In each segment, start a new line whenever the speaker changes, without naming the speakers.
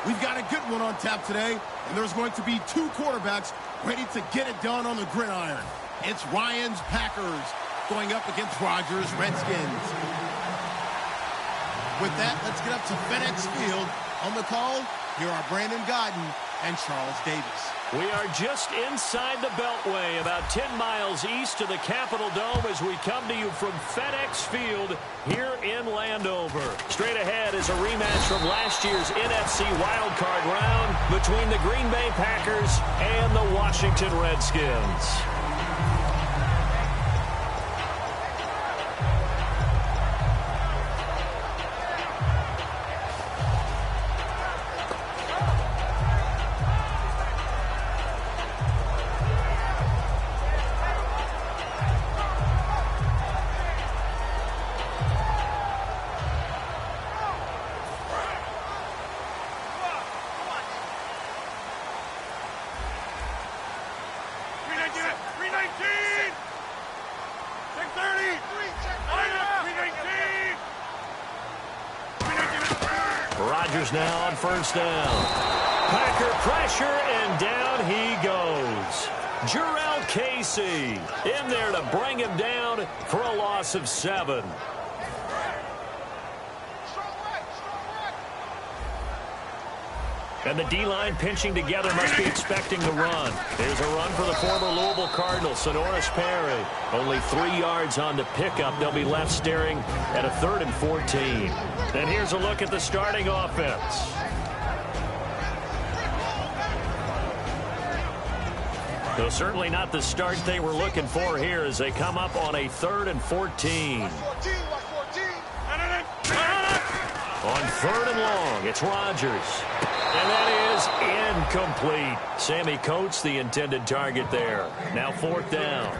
We've got a good one on tap today, and there's going to be two quarterbacks ready to get it done on the gridiron. It's Ryan's Packers going up against Rogers' Redskins. With that, let's get up to FedEx Field. On the call, here are Brandon Godden and Charles Davis.
We are just inside the Beltway, about 10 miles east of the Capitol Dome as we come to you from FedEx Field here in Landover. Straight ahead is a rematch from last year's NFC wildcard round between the Green Bay Packers and the Washington Redskins. Rodgers now on first down. Packer pressure, and down he goes. Jurrell Casey in there to bring him down for a loss of 7. And the D-line pinching together must be expecting the run. Here's a run for the former Louisville Cardinal, Sonoris Perry. Only 3 yards on the pickup. They'll be left staring at a 3rd and 14. And here's a look at the starting offense. Though certainly not the start they were looking for here as they come up on a 3rd and 14. On 3rd and long, it's Rodgers. And that is incomplete. Sammy Coates, the intended target there. Now 4th down.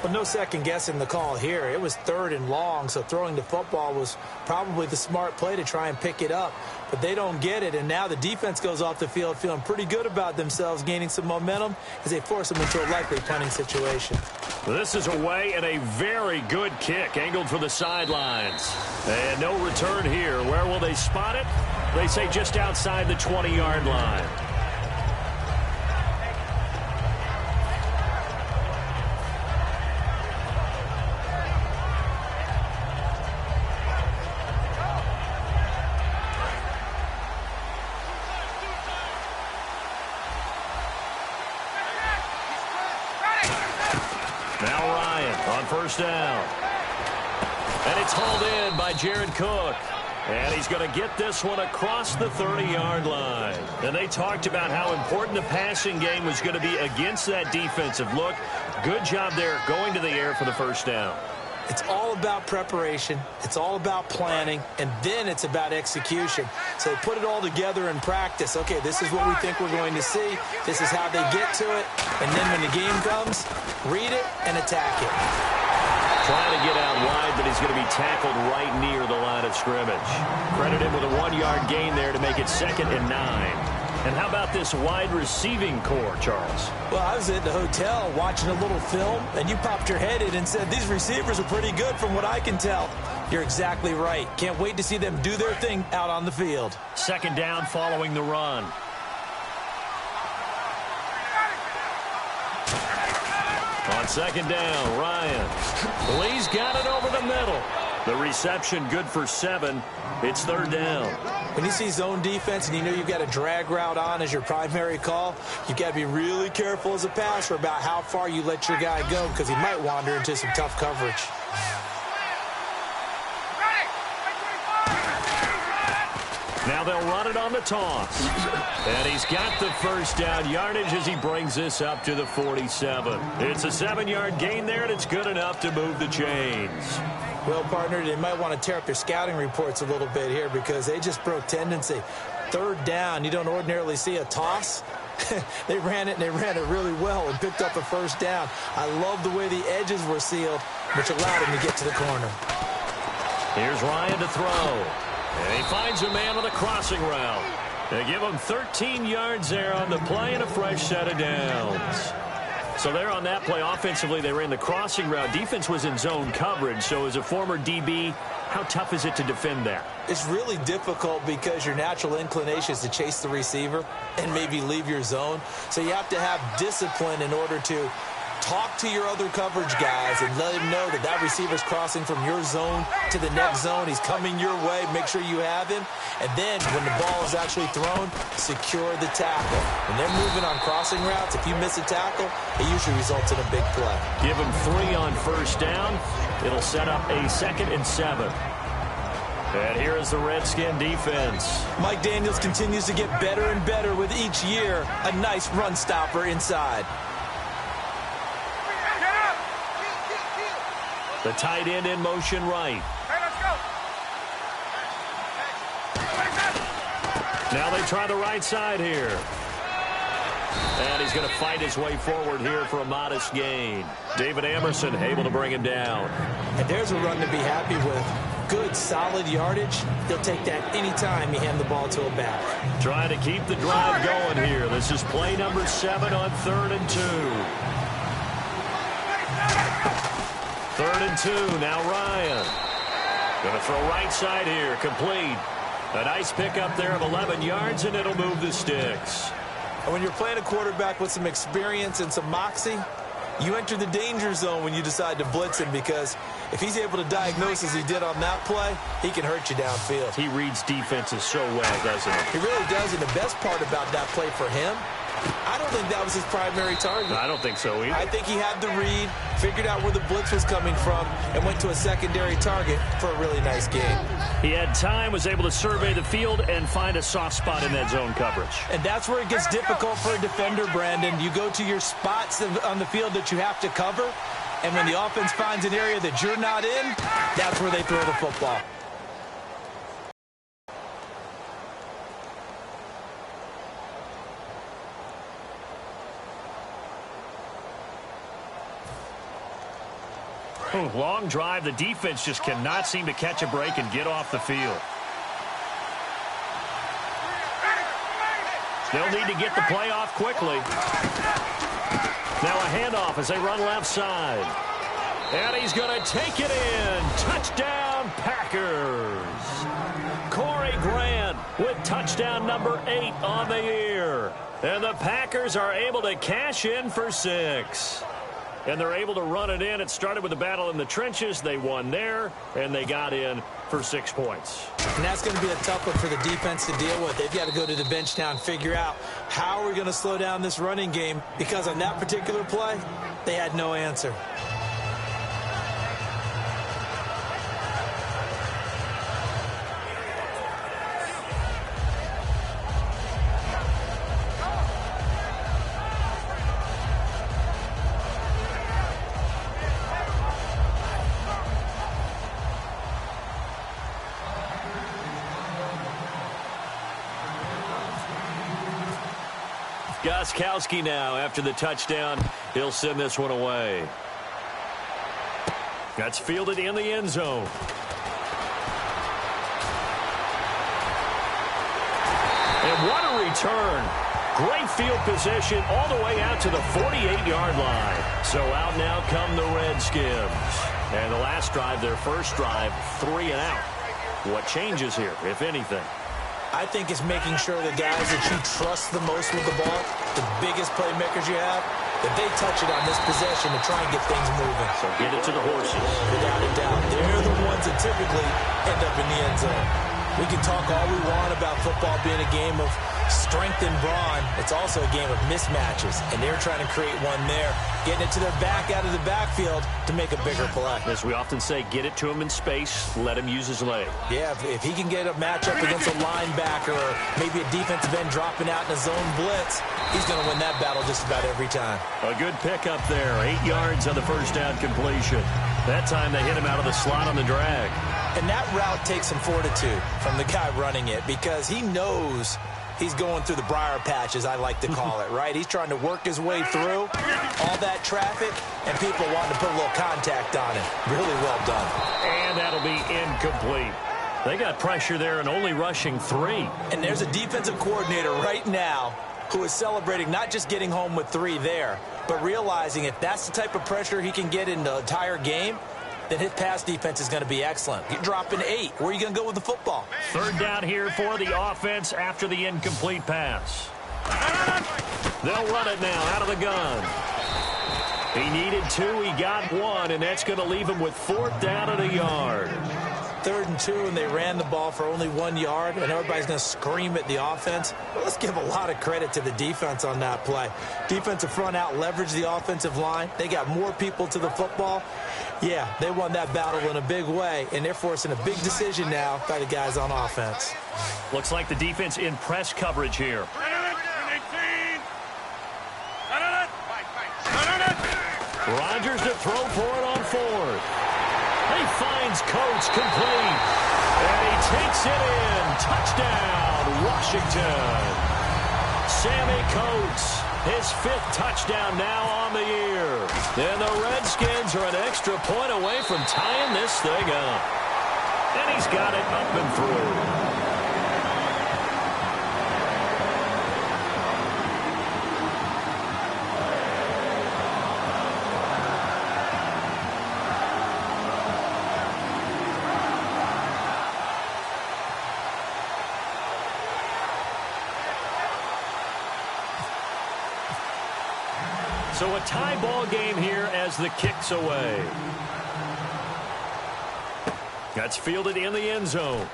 Well, no second guessing the call here. It was 3rd and long, so throwing the football was probably the smart play to try and pick it up. But they don't get it, and now the defense goes off the field feeling pretty good about themselves, gaining some momentum as they force them into a likely punting situation.
This is away and a very good kick angled for the sidelines. And no return here. Where will they spot it? They say just outside the 20-yard line. Now Ryan on first down. And it's hauled in by Jared Cook. And he's going to get this one across the 30-yard line. And they talked about how important the passing game was going to be against that defensive look. Good job there going to the air for the first down.
It's all about preparation. It's all about planning. And then it's about execution. So they put it all together in practice. Okay, this is what we think we're going to see. This is how they get to it. And then when the game comes, read it and attack it.
Trying to get out wide, but he's going to be tackled right near the line of scrimmage. Credit him with a 1-yard gain there to make it 2nd and 9. And how about this wide receiving core, Charles?
Well, I was at the hotel watching a little film, and you popped your head in and said, these receivers are pretty good from what I can tell. You're exactly right. Can't wait to see them do their thing out on the field.
2nd down following the run. On 2nd down, Ryan. Lee's got it over the middle. The reception good for 7. It's 3rd down.
When you see zone defense and you know you've got a drag route on as your primary call, you've got to be really careful as a passer about how far you let your guy go because he might wander into some tough coverage.
Now they'll run it on the toss. And he's got the first down yardage as he brings this up to the 47. It's a 7-yard gain there, and it's good enough to move the chains.
Well, partner, they might want to tear up their scouting reports a little bit here because they just broke tendency. 3rd down, you don't ordinarily see a toss. They ran it, and they ran it really well and picked up a first down. I love the way the edges were sealed, which allowed him to get to the corner.
Here's Ryan to throw. And he finds a man on the crossing route. They give him 13 yards there on the play and a fresh set of downs. So there on that play, offensively, they ran the crossing route. Defense was in zone coverage. So as a former DB, how tough is it to defend that?
It's really difficult because your natural inclination is to chase the receiver and maybe leave your zone. So you have to have discipline in order to talk to your other coverage guys and let him know that that receiver's crossing from your zone to the next zone. He's coming your way. Make sure you have him. And then when the ball is actually thrown, secure the tackle. When they're moving on crossing routes, if you miss a tackle, it usually results in a big play.
Give him 3 on first down. It'll set up a 2nd and 7. And here is the Redskin defense.
Mike Daniels continues to get better and better with each year. A nice run stopper inside.
The tight end in motion right.
Hey, let's go.
Now they try the right side here. And he's going to fight his way forward here for a modest gain. David Amerson able to bring him down.
And there's a run to be happy with. Good, solid yardage. They'll take that anytime you hand the ball to a back.
Trying to keep the drive going here. This is play number 7 on 3rd and 2. 3rd and 2, now Ryan. Going to throw right side here, complete. A nice pickup there of 11 yards, and it'll move the sticks.
And when you're playing a quarterback with some experience and some moxie, you enter the danger zone when you decide to blitz him, because if he's able to diagnose as he did on that play, he can hurt you downfield.
He reads defenses so well, doesn't he?
He really does, and the best part about that play for him, I don't think that was his primary target.
I don't think so either.
I think he had the read, figured out where the blitz was coming from, and went to a secondary target for a really nice game.
He had time, was able to survey the field and find a soft spot in that zone coverage.
And that's where it gets difficult for a defender, Brandon. You go to your spots on the field that you have to cover, and when the offense finds an area that you're not in, that's where they throw the football.
Long drive. The defense just cannot seem to catch a break and get off the field. They'll need to get the play off quickly. Now a handoff as they run left side. And he's going to take it in. Touchdown, Packers. Corey Grant with touchdown number 8 on the year. And the Packers are able to cash in for 6. And they're able to run it in. It started with a battle in the trenches. They won there, and they got in for 6 points.
And that's going to be a tough one for the defense to deal with. They've got to go to the bench now and figure out how are we going to slow down this running game, because on that particular play, they had no answer.
Gostkowski now after the touchdown. He'll send this one away. That's fielded in the end zone. And what a return. Great field position all the way out to the 48-yard line. So out now come the Redskins. And the last drive, their first drive, 3 and out. What changes here, if anything?
I think it's making sure the guys that you trust the most with the ball, the biggest playmakers you have, that they touch it on this possession to try and get things moving.
So get it to the horses.
Without a doubt. They're the ones that typically end up in the end zone. We can talk all we want about football being a game of strength and brawn. It's also a game of mismatches, and they're trying to create one there, getting it to their back out of the backfield to make a bigger play.
As we often say, get it to him in space, let him use his leg.
Yeah, if he can get a matchup against a linebacker or maybe a defensive end dropping out in a zone blitz, he's going to win that battle just about every time.
A good pickup there, 8 yards on the first down completion. That time they hit him out of the slot on the drag.
And that route takes some fortitude from the guy running it, because he knows he's going through the briar patch, as I like to call it, right? He's trying to work his way through all that traffic, and people wanting to put a little contact on it. Really well done.
And that'll be incomplete. They got pressure there and only rushing 3.
And there's a defensive coordinator right now who is celebrating not just getting home with 3 there, but realizing if that's the type of pressure he can get in the entire game, then his pass defense is going to be excellent. You're dropping 8. Where are you going to go with the football?
Third down here for the offense after the incomplete pass. They'll run it now out of the gun. He needed 2. He got 1, and that's going to leave him with 4th down and a yard.
3rd and 2, and they ran the ball for only 1 yard, and everybody's going to scream at the offense. Well, let's give a lot of credit to the defense on that play. Defensive front out leveraged the offensive line. They got more people to the football. Yeah, they won that battle in a big way, and they're forcing a big decision now by the guys on offense.
Looks like the defense in press coverage here. Rodgers to throw for it on 4th. He finds Coates complete. And he takes it in. Touchdown, Washington. Sammy Coates, his 5th touchdown now on the year. And the Redskins are an extra point away from tying this thing up. And he's got it up and through. So a tie ball game here as the kick's away. That's fielded in the end zone.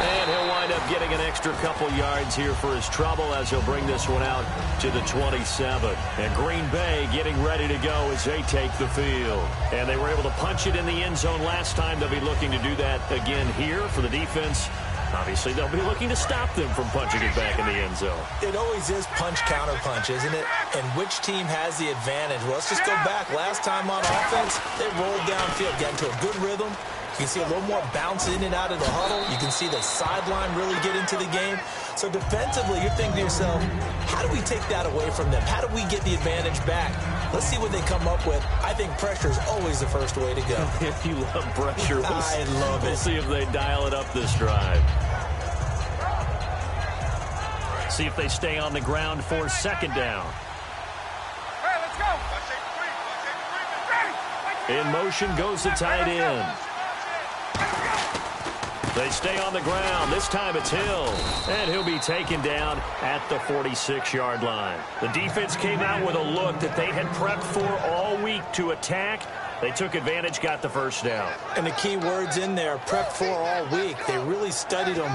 And he'll wind up getting an extra couple yards here for his trouble as he'll bring this one out to the 27. And Green Bay getting ready to go as they take the field. And they were able to punch it in the end zone last time. They'll be looking to do that again here for the defense. Obviously, they'll be looking to stop them from punching it back in the end zone.
It always is punch-counter-punch, isn't it? And which team has the advantage? Well, let's just go back. Last time on offense, they rolled downfield, got into a good rhythm. You can see a little more bounce in and out of the huddle. You can see the sideline really get into the game. So defensively, you're thinking to yourself, how do we take that away from them? How do we get the advantage back? Let's see what they come up with. I think pressure is always the first way to go.
If you love pressure,
I love it.
We'll see if they dial it up this drive. See if they stay on the ground for 2nd down.
Hey, let's go.
In motion goes the tight end. They stay on the ground. This time it's Hill. And he'll be taken down at the 46-yard line. The defense came out with a look that they had prepped for all week to attack. They took advantage, got the 1st down.
And the key words in there, prepped for all week. They really studied them,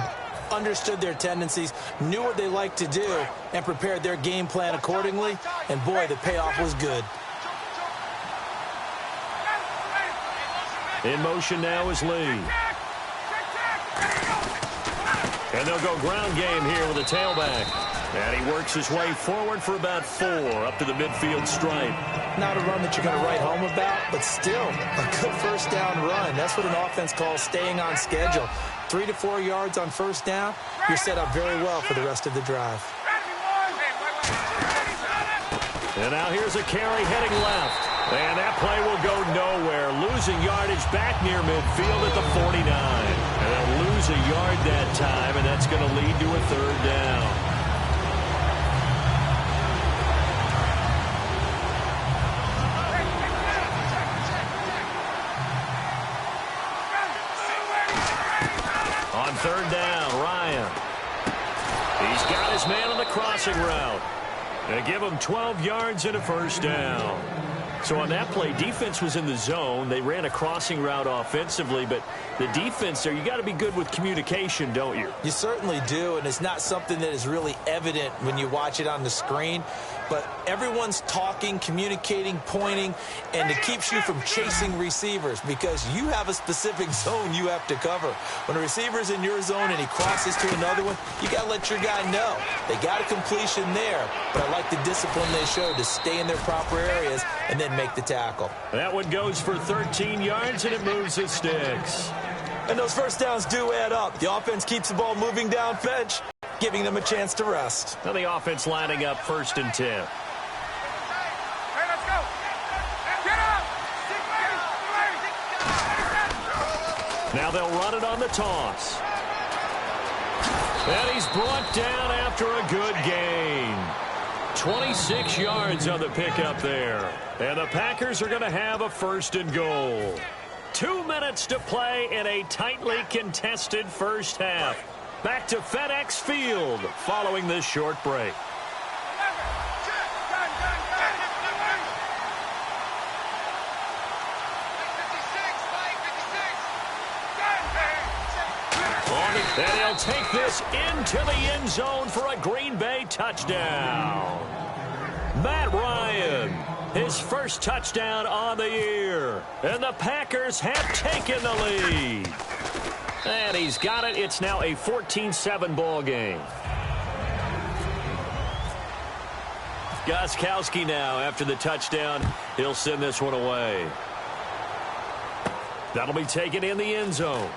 understood their tendencies, knew what they liked to do, and prepared their game plan accordingly. And, boy, the payoff was good.
In motion now is Lee. And they'll go ground game here with a tailback. And he works his way forward for about 4 up to the midfield stripe.
Not a run that you're going to write home about, but still a good 1st down run. That's what an offense calls staying on schedule. 3 to 4 yards on 1st down, you're set up very well for the rest of the drive.
And now here's a carry heading left. And that play will go nowhere. Losing yardage back near midfield at the 49. And they'll lose a yard that time, and that's going to lead to a 3rd down. On 3rd down, Ryan. He's got his man on the crossing route. They give him 12 yards and a 1st down. So on that play, defense was in the zone. They ran a crossing route offensively, but the defense there, you got to be good with communication, don't you?
You certainly do, and it's not something that is really evident when you watch it on the screen. But everyone's talking, communicating, pointing, and it keeps you from chasing receivers because you have a specific zone you have to cover. When a receiver's in your zone and he crosses to another one, you got to let your guy know. They got a completion there, but I like the discipline they showed to stay in their proper areas and then make the tackle.
That one goes for 13 yards, and it moves the sticks.
And those 1st downs do add up. The offense keeps the ball moving down bench, giving them a chance to rest.
Now the offense lining up 1st and 10.
Hey, let's go. Get up.
Now they'll run it on the toss. And he's brought down after a good gain. 26 yards on the pickup there. And the Packers are going to have a 1st and goal. 2 minutes to play in a tightly contested first half. Back to FedEx Field following this short break. And he'll take this into the end zone for a Green Bay touchdown. Matt Ryan, his first touchdown on the year. And the Packers have taken the lead. And he's got it. It's now a 14-7 ball game. Gostkowski now after the touchdown. He'll send this one away. That'll be taken in the end zone.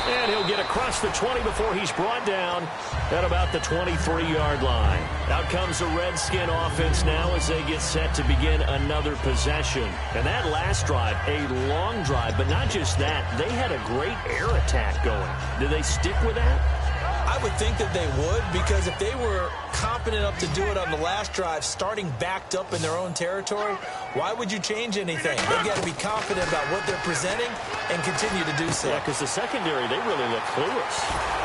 And he'll get across the 20 before he's brought down at about the 23-yard line. Out comes the Redskin offense now as they get set to begin another possession. And that last drive, a long drive, but not just that. They had a great air attack going. Did they stick with that?
I would think that they would, because if they were confident enough to do it on the last drive, starting backed up in their own territory, why would you change anything? They've got to be confident about what they're presenting and continue to do so.
Yeah, because the secondary, they really look clueless.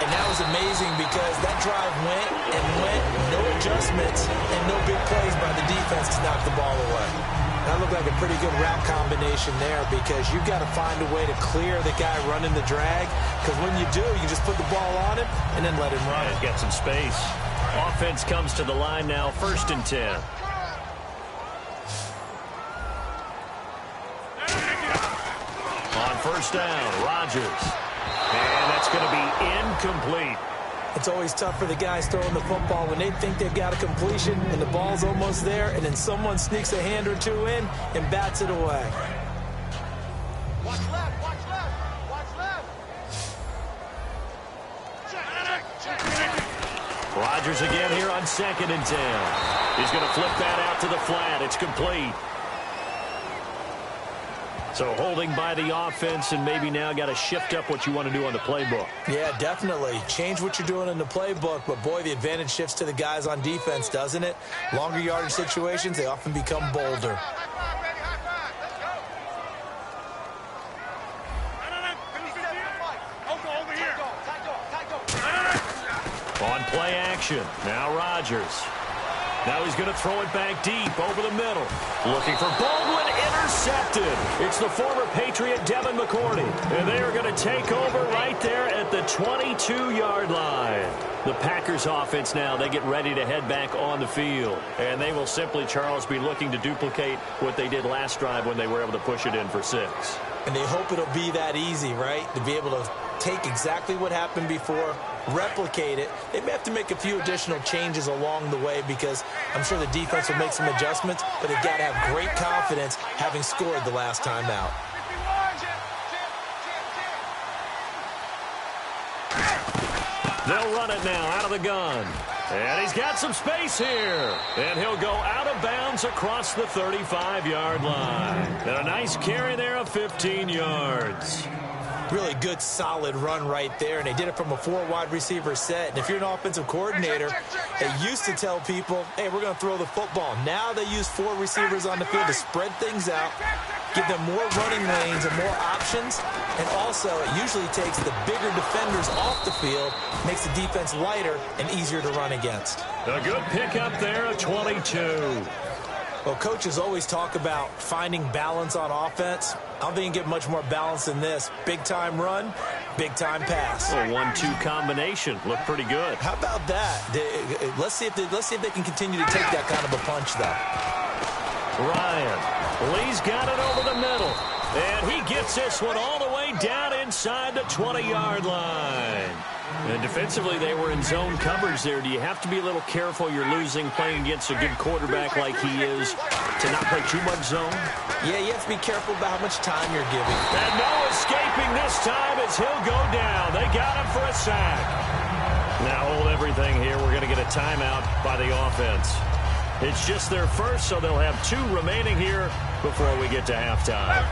And that was amazing because that drive went and went, no adjustments and no big plays by the defense to knock the ball away. That looked like a pretty good route combination there, because you've got to find a way to clear the guy running the drag, because when you do, you just put the ball on him and then let him run.
He's got some space. Offense comes to the line now, 1st and 10. On 1st down, Rodgers. And that's going to be incomplete.
It's always tough for the guys throwing the football when they think they've got a completion and the ball's almost there, and then someone sneaks a hand or two in and bats it away.
Watch left, watch left, watch left.
Rodgers again here on 2nd and 10. He's going to flip that out to the flat. It's complete. So holding by the offense, and maybe now got to shift up what you want to do on the playbook.
Yeah, definitely. Change what you're doing in the playbook, but boy, the advantage shifts to the guys on defense, doesn't it? Longer yardage situations, they often become bolder.
On play action, now Rodgers. Now he's going to throw it back deep over the middle. Looking for Baldwin, intercepted. It's the former Patriot Devin McCourty. And they are going to take over right there at the 22-yard line. The Packers offense now, they get ready to head back on the field. And they will simply, Charles, be looking to duplicate what they did last drive when they were able to push it in for 6.
And they hope it'll be that easy, right? To be able to take exactly what happened before, replicate it. They may have to make a few additional changes along the way, because I'm sure the defense will make some adjustments, but they've got to have great confidence having scored the last time out.
They'll run it now out of the gun. And he's got some space here. And he'll go out of bounds across the 35-yard line. And a nice carry there of 15 yards.
Really good, solid run right there, and they did it from a 4 wide receiver set. And if you're an offensive coordinator, they used to tell people, hey, we're going to throw the football. Now they use 4 receivers on the field to spread things out, give them more running lanes and more options, and also it usually takes the bigger defenders off the field, makes the defense lighter and easier to run against.
A good pickup there, a 22.
Well, coaches always talk about finding balance on offense. I don't think you can get much more balance than this. Big-time run, big-time pass.
A 1-2 combination. Looked pretty good.
How about that? Let's see if they can continue to take that kind of a punch, though.
Ryan. Lee's got it over the middle. And he gets this one all the way down inside the 20-yard line. And defensively, they were in zone coverage there. Do you have to be a little careful? You're losing playing against a good quarterback like he is to not play too much zone?
Yeah, you have to be careful about how much time you're giving.
And no escaping this time as he'll go down. They got him for a sack. Now hold everything here. We're going to get a timeout by the offense. It's just their first, so they'll have 2 remaining here before we get to halftime.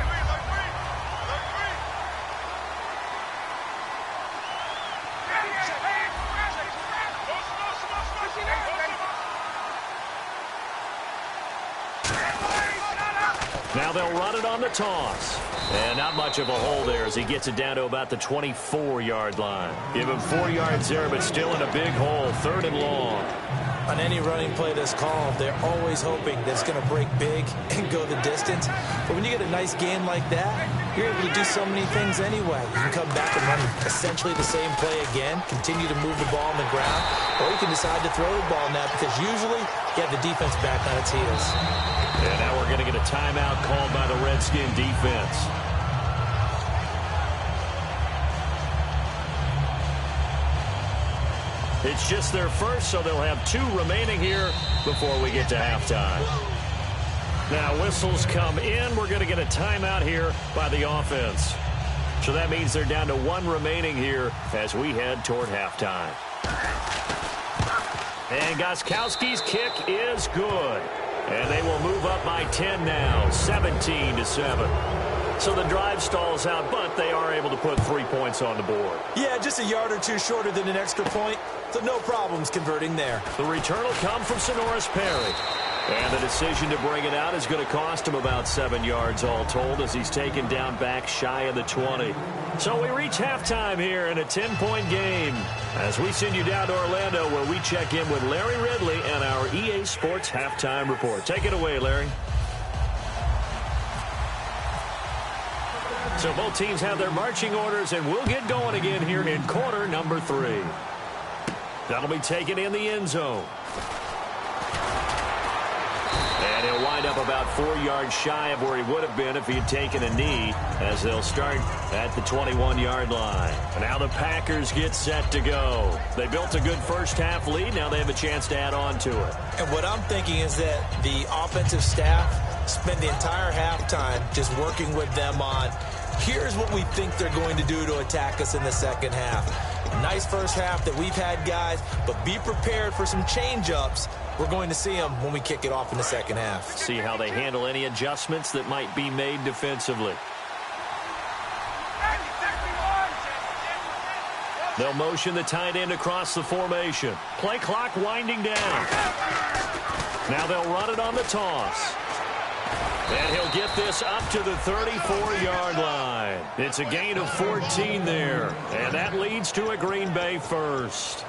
Now they'll run it on the toss. And not much of a hole there as he gets it down to about the 24-yard line. Give him 4 yards there, but still in a big hole, 3rd and long.
On any running play that's called, they're always hoping that it's going to break big and go the distance. But when you get a nice game like that, you're able to do so many things anyway. You can come back and run essentially the same play again, continue to move the ball on the ground, or you can decide to throw the ball now because usually you have the defense back on its heels.
And now we're going to get a timeout called by the Redskin defense. It's just their first, so they'll have 2 remaining here before we get to halftime. Now whistles come in. We're going to get a timeout here by the offense. So that means they're down to 1 remaining here as we head toward halftime. And Gostkowski's kick is good. And they will move up by 10 now, 17-7. So the drive stalls out, but they are able to put 3 points on the board.
Yeah, just a yard or 2 shorter than an extra point, so no problems converting there.
The return will come from Sonoris Perry. And the decision to bring it out is going to cost him about 7 yards all told as he's taken down back shy of the 20. So we reach halftime here in a 10-point game as we send you down to Orlando where we check in with Larry Ridley and our EA Sports Halftime Report. Take it away, Larry. So both teams have their marching orders, and we'll get going again here in quarter number 3. That'll be taken in the end zone. And he'll wind up about 4 yards shy of where he would have been if he had taken a knee as they'll start at the 21-yard line. And now the Packers get set to go. They built a good first-half lead. Now they have a chance to add on to it.
And what I'm thinking is that the offensive staff spent the entire halftime just working with them on, here's what we think they're going to do to attack us in the second half. Nice first half that we've had, guys, but be prepared for some change-ups. We're going to see them when we kick it off in the second half.
See how they handle any adjustments that might be made defensively. They'll motion the tight end across the formation. Play clock winding down. Now they'll run it on the toss. And he'll get this up to the 34-yard line. It's a gain of 14 there. And that leads to a Green Bay first.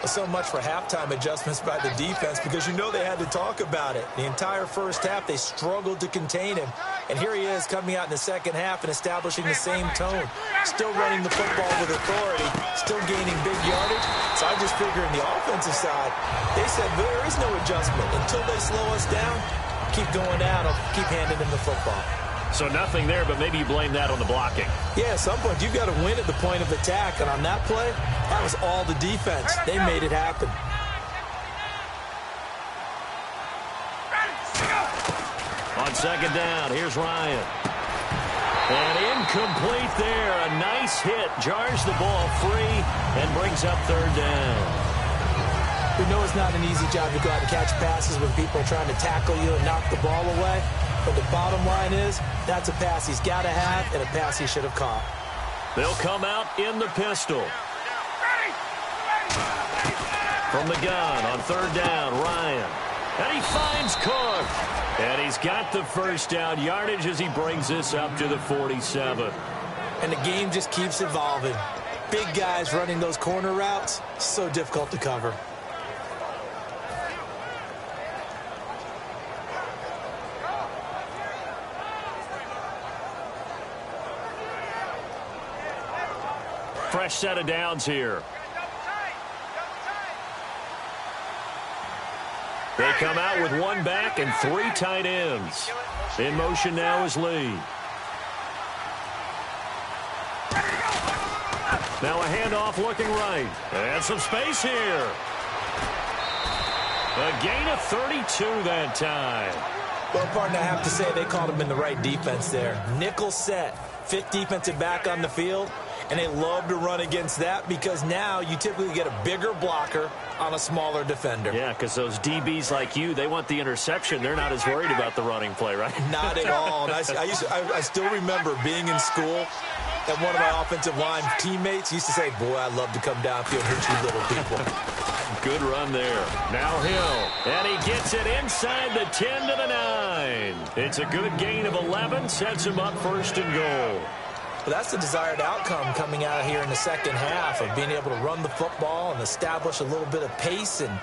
So much for halftime adjustments by the defense because you know they had to talk about it. The entire first half, they struggled to contain him. And here he is coming out in the second half and establishing the same tone. Still running the football with authority, still gaining big yardage. So I just figure in the offensive side, they said there is no adjustment. Until they slow us down, keep going down, I'll keep handing him the football.
So nothing there, but maybe you blame that on the blocking.
Yeah, at some point, you've got to win at the point of attack. And on that play, that was all the defense. They made it happen.
On second down, here's Ryan. And incomplete there. A nice hit. Jars the ball free and brings up third down.
We know it's not an easy job to go out and catch passes when people are trying to tackle you and knock the ball away. But the bottom line is, that's a pass he's got to have and a pass he should have caught.
They'll come out in the pistol. From the gun on third down, Ryan. And he finds Cook. And he's got the first down yardage as he brings this up to the 47.
And the game just keeps evolving. Big guys running those corner routes, so difficult to cover.
Fresh set of downs here. They come out with one back and 3 tight ends. In motion now is Lee. Now a handoff looking right. And some space here. A gain of 32 that time.
Well, partner, I have to say they called him in the right defense there. Nickel set, 5th defensive back on the field. And they love to run against that because now you typically get a bigger blocker on a smaller defender.
Yeah, because those DBs like you, they want the interception. They're not as worried about the running play, right?
Not at all. And I still remember being in school, and one of my offensive line teammates used to say, boy, I love to come downfield and hit you little people.
Good run there. Now Hill. And he gets it inside the 10 to the 9. It's a good gain of 11. Sets him up first and goal.
Well, that's the desired outcome coming out here in the second half of being able to run the football and establish a little bit of pace and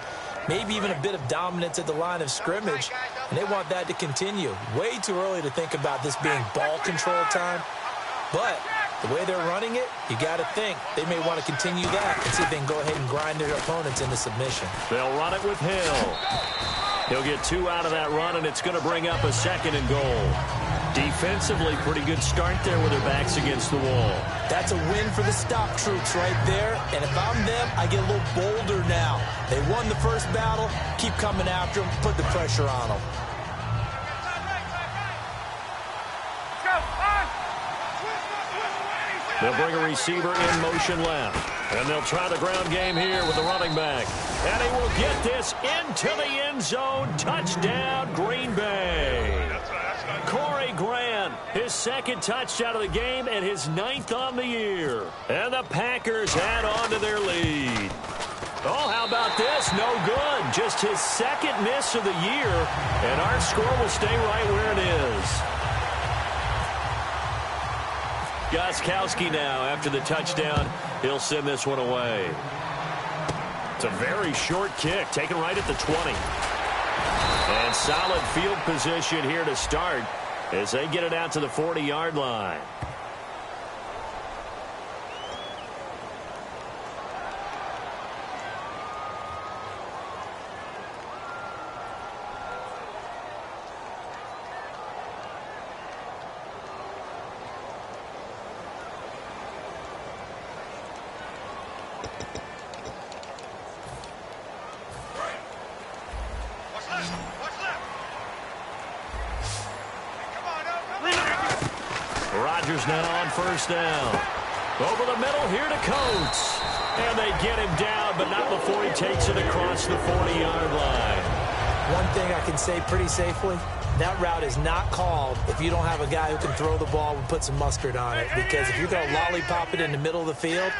maybe even a bit of dominance at the line of scrimmage. And they want that to continue. Way too early to think about this being ball control time. But the way they're running it, you got to think they may want to continue that and see if they can go ahead and grind their opponents into submission.
They'll run it with Hill. He'll get 2 out of that run, and it's going to bring up a second and goal. Defensively, pretty good start there with their backs against the wall.
That's a win for the stop troops right there. And if I'm them, I get a little bolder now. They won the first battle. Keep coming after them. Put the pressure on them.
They'll bring a receiver in motion left. And they'll try the ground game here with the running back. And he will get this into the end zone. Touchdown, Green Bay. Corey Grant, his second touchdown of the game and his 9th on the year. And the Packers add on to their lead. Oh, how about this? No good. Just his second miss of the year. And our score will stay right where it is. Gostkowski now, after the touchdown, he'll send this one away. It's a very short kick, taken right at the 20. And solid field position here to start as they get it out to the 40-yard line. Rodgers now on first down. Over the middle here to Coates. And they get him down, but not before he takes it across the 40-yard line.
One thing I can say pretty safely, that route is not called if you don't have a guy who can throw the ball and put some mustard on it. Because if you're going to lollipop it in the middle of the field,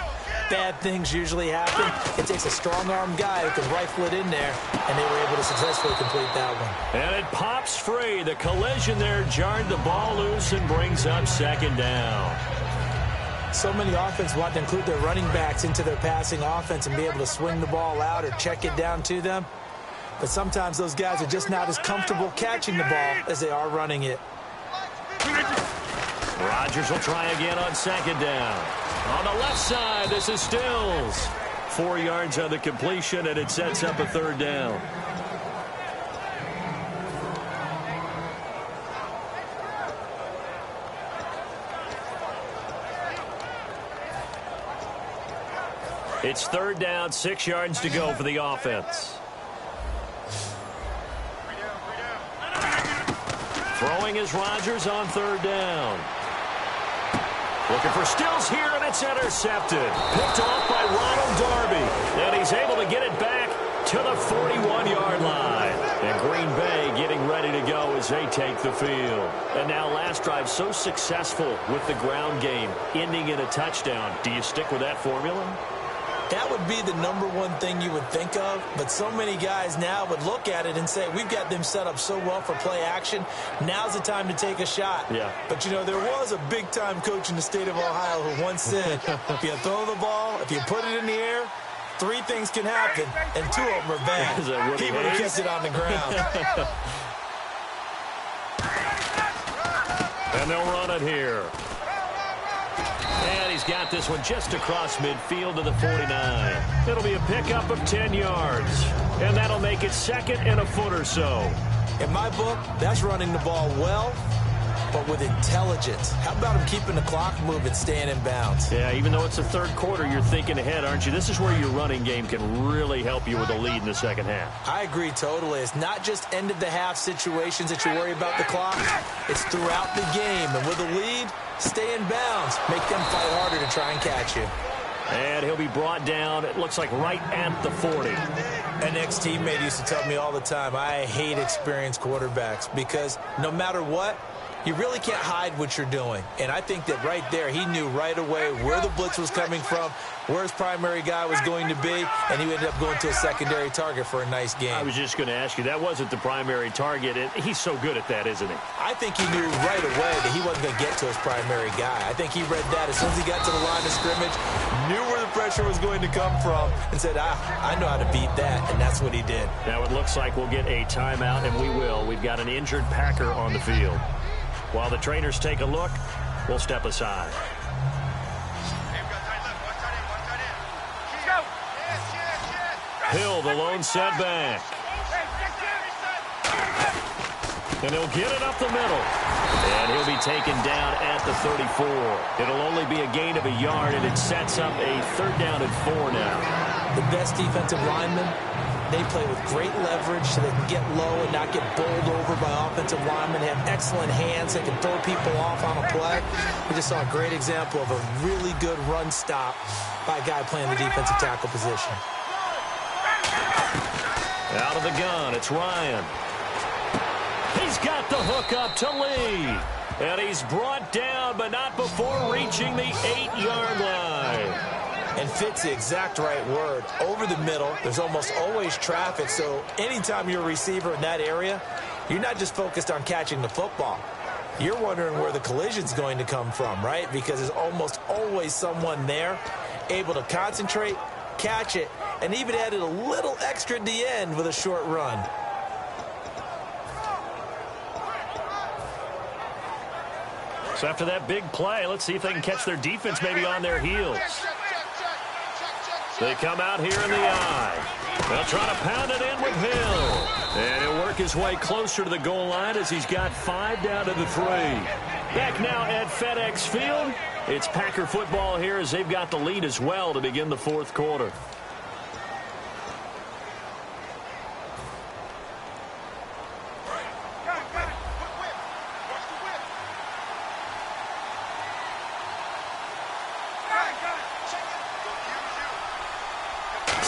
bad things usually happen. It takes a strong-armed guy who can rifle it in there, and they were able to successfully complete that one.
And it pops free. The collision there jarred the ball loose and brings up second down.
So many offenses want to include their running backs into their passing offense and be able to swing the ball out or check it down to them. But sometimes those guys are just not as comfortable catching the ball as they are running it.
Rodgers will try again on second down. On the left side, this is Stills. 4 yards on the completion, and it sets up a third down. It's third down, 6 yards to go for the offense. Throwing is Rodgers on third down. Looking for Stills here, and it's intercepted. Picked off by Ronald Darby. And he's able to get it back to the 41-yard line. And Green Bay getting ready to go as they take the field. And now last drive so successful with the ground game, ending in a touchdown. Do you stick with that formula?
That would be the number one thing you would think of, but so many guys now would look at it and say, we've got them set up so well for play action, now's the time to take a shot.
Yeah.
But, you know, there was a big-time coach in the state of Ohio who once said, if you throw the ball, if you put it in the air, 3 things can happen, and 2 of them are bad. He would have kept it on the ground.
And they'll run it here. And he's got this one just across midfield to the 49. It'll be a pickup of 10 yards. And that'll make it second and a foot or so.
In my book, that's running the ball well, but with intelligence. How about him keeping the clock moving, staying in bounds?
Yeah, even though it's the third quarter, you're thinking ahead, aren't you? This is where your running game can really help you with a lead in the second half.
I agree totally. It's not just end-of-the-half situations that you worry about the clock. It's throughout the game. And with a lead, stay in bounds. Make them fight harder to try and catch you.
And he'll be brought down, it looks like right at the 40.
An ex-teammate used to tell me all the time, I hate experienced quarterbacks because no matter what, you really can't hide what you're doing. And I think that right there, he knew right away where the blitz was coming from, where his primary guy was going to be, and he ended up going to a secondary target for a nice game.
I was just going to ask you, that wasn't the primary target, and he's so good at that, isn't he?
I think he knew right away that he wasn't going to get to his primary guy. I think he read that as soon as he got to the line of scrimmage, knew where the pressure was going to come from, and said, I know how to beat that, and that's what he did.
Now it looks like we'll get a timeout, and we will. We've got an injured Packer on the field. While the trainers take a look, we'll step aside. Hill, the lone setback. And he'll get it up the middle. And he'll be taken down at the 34. It'll only be a gain of a yard, and it sets up a 3rd down and 4 now.
The best defensive linemen, they play with great leverage so they can get low and not get bowled over by offensive linemen. They have excellent hands. They can throw people off on a play. We just saw a great example of a really good run stop by a guy playing the defensive tackle position.
Out of the gun, it's Ryan. He's got the hook up to Lee. And he's brought down, but not before reaching the 8-yard line.
And fits the exact right word. Over the middle, there's almost always traffic, so anytime you're a receiver in that area, you're not just focused on catching the football. You're wondering where the collision's going to come from, right? Because there's almost always someone there able to concentrate, catch it, and even added a little extra at the end with a short run.
So after that big play, let's see if they can catch their defense maybe on their heels. They come out here in the eye. They'll try to pound it in with Hill. And he'll work his way closer to the goal line as he's got 5 down to the 3. Back now at FedEx Field. It's Packer football here as they've got the lead as well to begin the 4th quarter.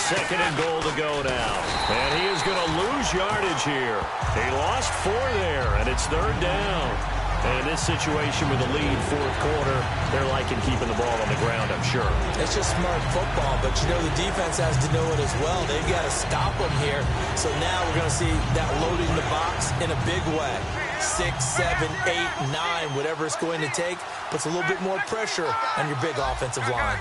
Second and goal to go now. And he is going to lose yardage here. He lost 4 there, and it's 3rd down. And in this situation with the lead 4th quarter, they're liking keeping the ball on the ground, I'm sure.
It's just smart football, but you know the defense has to know it as well. They've got to stop them here. So now we're going to see that loading the box in a big way. 6, 7, 8, 9, whatever it's going to take, puts a little bit more pressure on your big offensive line.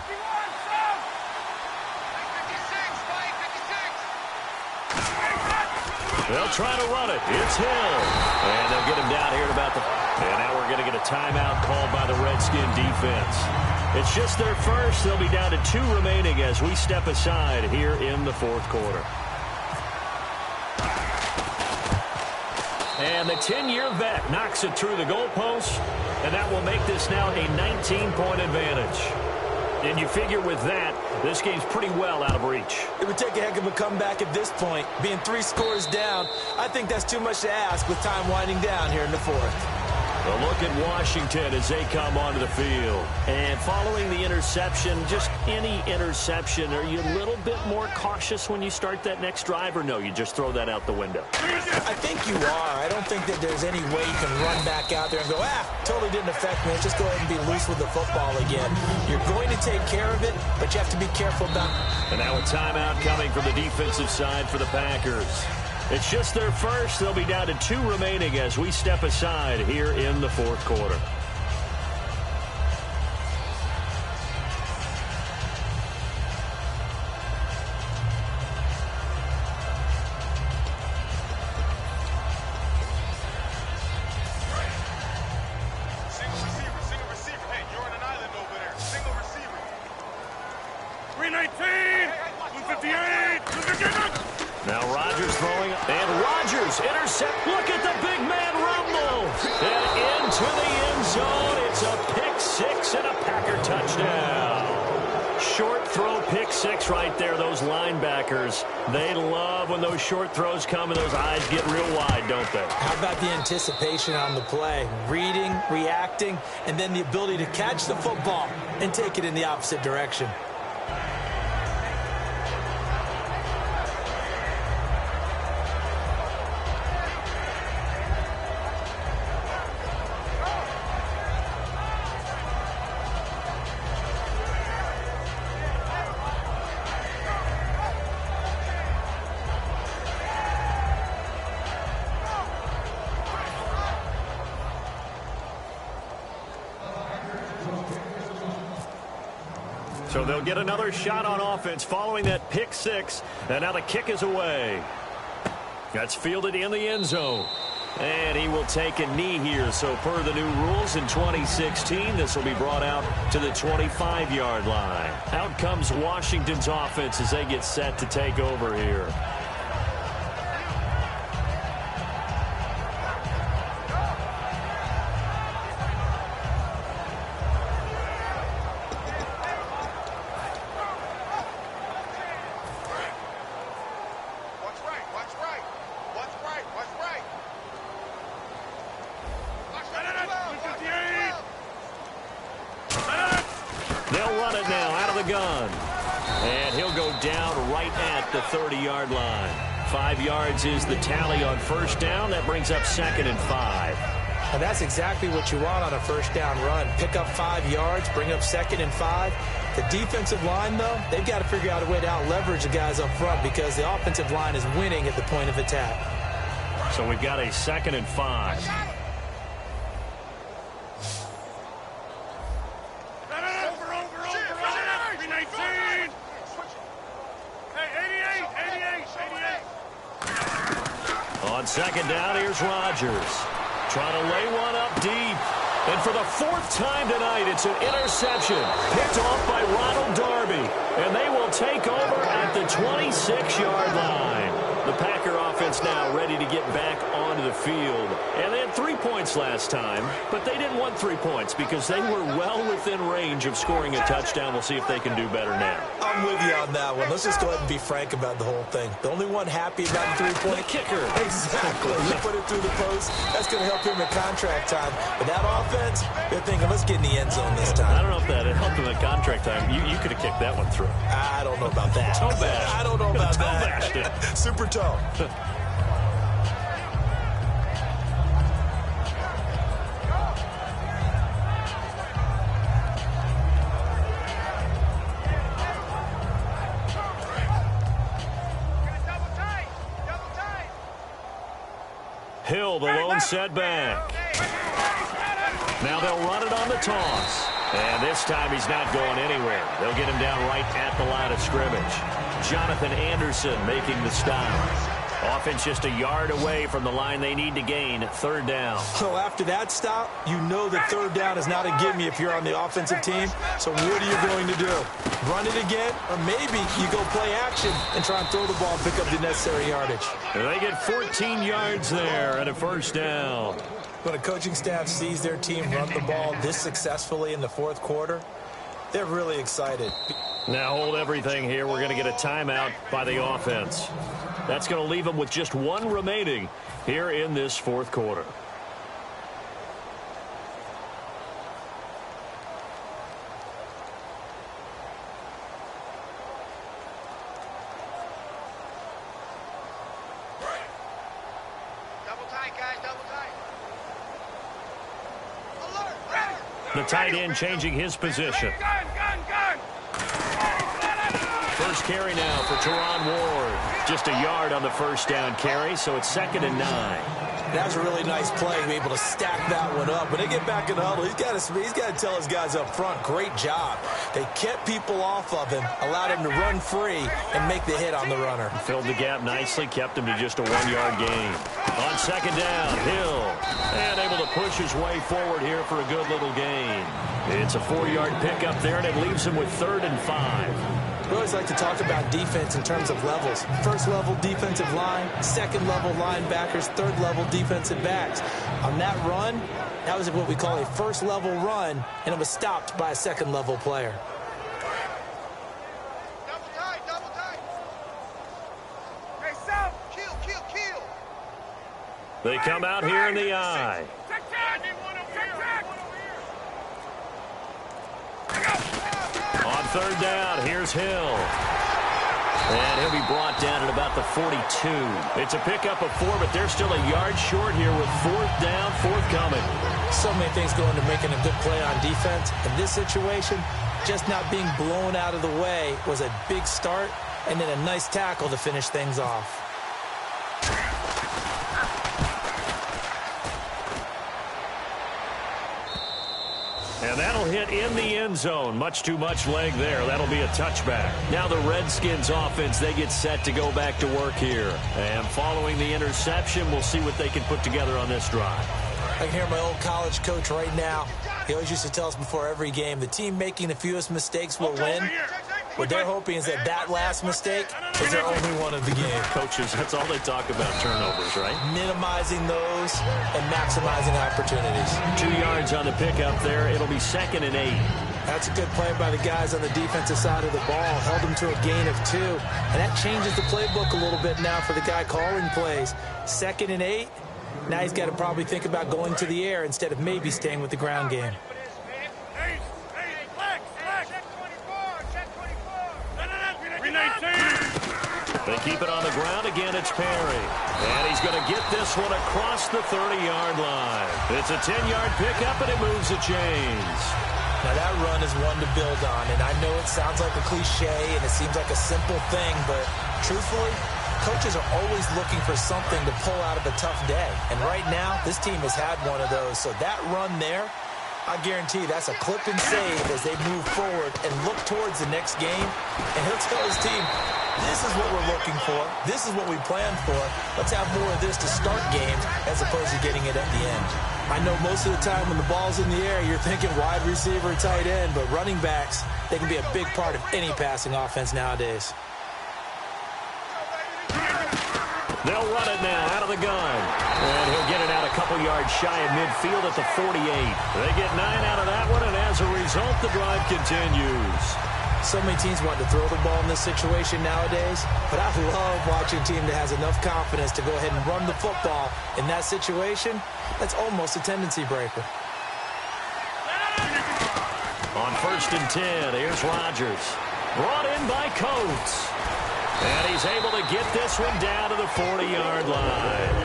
They'll try to run it. It's Hill. And they'll get him down here at about the... And now we're going to get a timeout called by the Redskin defense. It's just their first. They'll be down to 2 remaining as we step aside here in the 4th quarter. And the 10-year vet knocks it through the goalpost, and that will make this now a 19-point advantage. And you figure with that, this game's pretty well out of reach.
It would take a heck of a comeback at this point. Being 3 scores down, I think that's too much to ask with time winding down here in the 4th.
A look at Washington as they come onto the field. And following the interception, just any interception, are you a little bit more cautious when you start that next drive, or no, you just throw that out the window?
I think you are. I don't think that there's any way you can run back out there and go, totally didn't affect me. Let's just go ahead and be loose with the football again. You're going to take care of it, but you have to be careful about it.
And now a timeout coming from the defensive side for the Packers. It's just their first. They'll be down to 2 remaining as we step aside here in the 4th quarter.
Single receiver. Hey, you're on an island over there. Single receiver.
319, 258, 258.
Now Rodgers throwing, and Rodgers intercept. Look at the big man rumble. And into the end zone. It's a pick-6 and a Packer touchdown. Short throw pick-6 right there. Those linebackers, they love when those short throws come and those eyes get real wide, don't they?
How about the anticipation on the play? Reading, reacting, and then the ability to catch the football and take it in the opposite direction.
So they'll get another shot on offense following that pick six. And now the kick is away. That's fielded in the end zone. And he will take a knee here. So per the new rules in 2016, this will be brought out to the 25-yard line. Out comes Washington's offense as they get set to take over here. The 30-yard line. 5 yards is the tally on first down. That brings up 2nd and 5.
And that's exactly what you want on a first down run. Pick up 5 yards, bring up 2nd and 5. The defensive line, though, they've got to figure out a way to out-leverage the guys up front because the offensive line is winning at the point of attack.
So we've got a 2nd and 5. On 2nd down, here's Rodgers. Trying to lay one up deep. And for the 4th time tonight, it's an interception. Picked off by Ronald Darby. And they will take over at the 26-yard line. The Packer offense now ready to get back onto the field. And they had 3 points last time, but they didn't want 3 points because they were well within range of scoring a touchdown. We'll see if they can do better now.
I'm with you on that one. Let's just go ahead and be frank about the whole thing. The only one happy about the 3-point
kicker.
Exactly. He put it through the post. That's going to help him in contract time. But that offense, they're thinking, let's get in the end zone this time.
I don't know if that helped him in contract time. You could have kicked that one through.
I don't know about that. I don't know about that. Super toe.
Hill, the lone setback. Now they'll run it on the toss. And this time he's not going anywhere. They'll get him down right at the line of scrimmage. Jonathan Anderson making the stop. Offense just a yard away from the line they need to gain. 3rd down.
So after that stop, you know that 3rd down is not a gimme if you're on the offensive team. So what are you going to do? Run it again? Or maybe you go play action and try and throw the ball and pick up the necessary yardage.
And they get 14 yards there and a 1st down.
When a coaching staff sees their team run the ball this successfully in the 4th quarter, they're really excited.
Now hold everything here. We're going to get a timeout by the offense. That's going to leave them with just 1 remaining here in this 4th quarter.
Double tight, guys, double tight.
The tight end changing his position.
Gun.
First carry now for Teron Ward. Just a yard on the 1st down carry, so it's 2nd and 9.
That was a really nice play to be able to stack that one up. When they get back in the huddle, he's got to tell his guys up front, great job. They kept people off of him, allowed him to run free, and make the hit on the runner.
Filled the gap nicely, kept him to just a 1-yard gain. On 2nd down, Hill. And able to push his way forward here for a good little gain. It's a 4-yard pickup there, and it leaves him with 3rd and 5.
We always like to talk about defense in terms of levels. 1st level defensive line, 2nd level linebackers, 3rd level defensive backs. On that run, that was what we call a 1st level run, and it was stopped by a 2nd level player.
Double tight. Hey, South, kill.
They come out here in the eye. On 3rd down, here's Hill. And he'll be brought down at about the 42. It's a pickup of 4, but they're still a yard short here with 4th down, forthcoming.
So many things go into making a good play on defense. In this situation, just not being blown out of the way was a big start, and then a nice tackle to finish things off.
And that'll hit in the end zone. Much too much leg there. That'll be a touchback. Now the Redskins offense, they get set to go back to work here. And following the interception, we'll see what they can put together on this drive.
I can hear my old college coach right now. He always used to tell us before every game, the team making the fewest mistakes will win. What they're hoping is that that last mistake is their only one of the game.
Coaches, that's all they talk about, turnovers, right?
Minimizing those and maximizing opportunities.
2 yards on the pickup there. It'll be 2nd and 8.
That's a good play by the guys on the defensive side of the ball. Held them to a gain of 2. And that changes the playbook a little bit now for the guy calling plays. 2nd and 8. Now he's got to probably think about going to the air instead of maybe staying with the ground game.
They keep it on the ground. Again, it's Perry. And he's going to get this one across the 30-yard line. It's a 10-yard pickup, and it moves the chains.
Now, that run is one to build on. And I know it sounds like a cliche, and it seems like a simple thing, but truthfully, coaches are always looking for something to pull out of a tough day. And right now, this team has had one of those. So that run there, I guarantee that's a clip and save as they move forward and look towards the next game. And he'll tell his team, this is what we're looking for. This is what we planned for. Let's have more of this to start games as opposed to getting it at the end. I know most of the time when the ball's in the air, you're thinking wide receiver, tight end, but running backs, they can be a big part of any passing offense nowadays.
They'll run it now out of the gun. And he'll get it out a couple yards shy of midfield at the 48. They get 9 out of that one, and as a result, the drive continues.
So many teams want to throw the ball in this situation nowadays, but I love watching a team that has enough confidence to go ahead and run the football in that situation. That's almost a tendency breaker.
On 1st and 10, here's Rodgers. Brought in by Coates. And he's able to get this one down to the 40-yard line.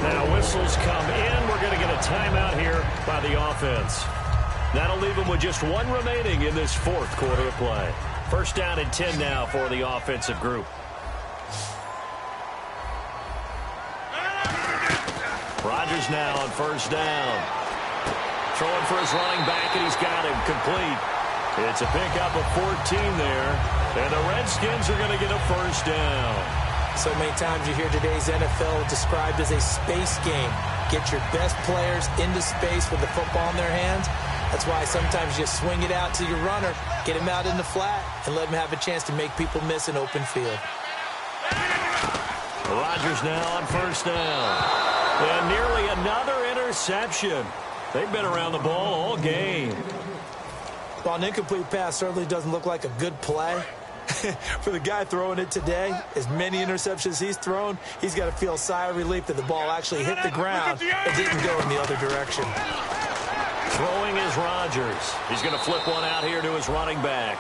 Now whistles come in. We're going to get a timeout here by the offense. That'll leave them with just 1 remaining in this 4th quarter of play. 1st down and 10 now for the offensive group. Rodgers now on 1st down. Throwing for his running back, and he's got him complete. It's a pickup of 14 there, and the Redskins are going to get a 1st down.
So many times you hear today's NFL described as a space game. Get your best players into space with the football in their hands. That's why sometimes you just swing it out to your runner, get him out in the flat, and let him have a chance to make people miss an open field.
Rodgers now on 1st down. And nearly another interception. They've been around the ball all game.
Well, an incomplete pass certainly doesn't look like a good play. For the guy throwing it today, as many interceptions he's thrown, he's got to feel a sigh of relief that the ball actually hit the ground and didn't go in the other direction.
Throwing is Rodgers. He's going to flip one out here to his running back.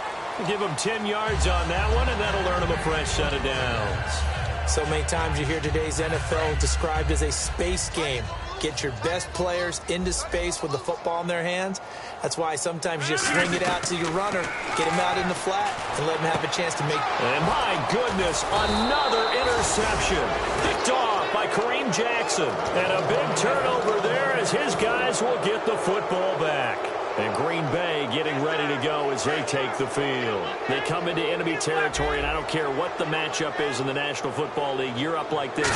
Give him 10 yards on that one, and that'll earn him a fresh set of downs.
So many times you hear today's NFL described as a space game. Get your best players into space with the football in their hands. That's why sometimes you just swing it out to your runner, get him out in the flat, and let him have a chance to make.
And my goodness, another interception. Picked off by Kareem Jackson. And a big turnover there as his guys will get the football back. And Green Bay getting ready to go as they take the field. They come into enemy territory, and I don't care what the matchup is in the National Football League. You're up like this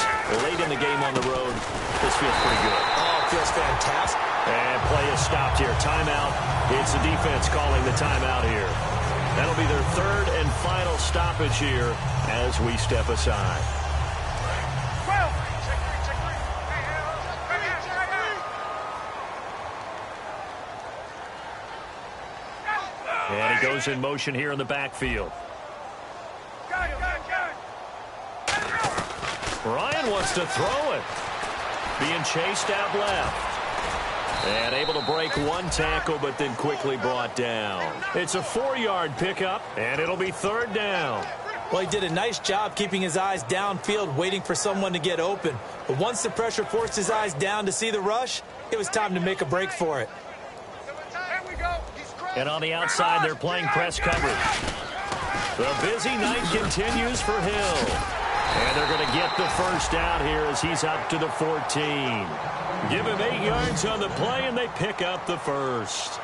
late in the game on the road. This feels pretty good.
Oh, it feels fantastic.
And play is stopped here. Timeout. It's the defense calling the timeout here. That'll be their 3rd and final stoppage here as we step aside. And he goes in motion here in the backfield. Ryan wants to throw it. Being chased out left. And able to break one tackle, but then quickly brought down. It's a 4-yard pickup, and it'll be 3rd down.
Well, he did a nice job keeping his eyes downfield, waiting for someone to get open. But once the pressure forced his eyes down to see the rush, it was time to make a break for it.
And on the outside, they're playing press coverage. The busy night continues for Hill. And they're going to get the 1st down here as he's up to the 14. Give him 8 yards on the play, and they pick up the 1st.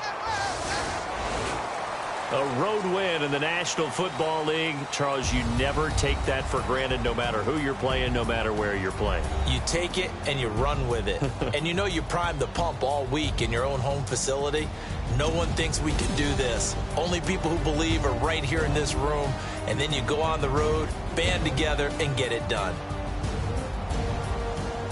A road win in the National Football League. Charles, you never take that for granted no matter who you're playing, no matter where you're playing.
You take it and you run with it. And you know you primed the pump all week in your own home facility. No one thinks we can do this. Only people who believe are right here in this room. And then you go on the road, band together, and get it done.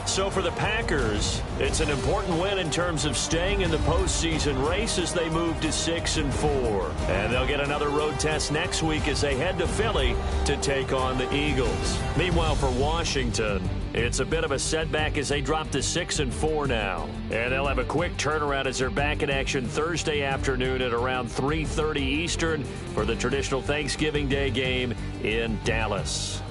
So for the Packers, it's an important win in terms of staying in the postseason race as they move to 6-4. And they'll get another road test next week as they head to Philly to take on the Eagles. Meanwhile, for Washington, it's a bit of a setback as they drop to 6-4 now. And they'll have a quick turnaround as they're back in action Thursday afternoon at around 3:30 Eastern for the traditional Thanksgiving Day game in Dallas.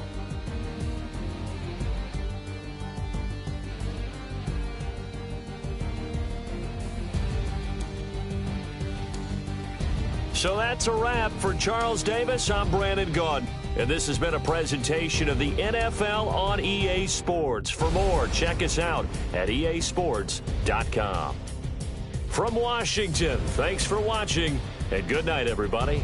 So that's a wrap. For Charles Davis, I'm Brandon Gaudin. And this has been a presentation of the NFL on EA Sports. For more, check us out at easports.com. From Washington, thanks for watching, and good night, everybody.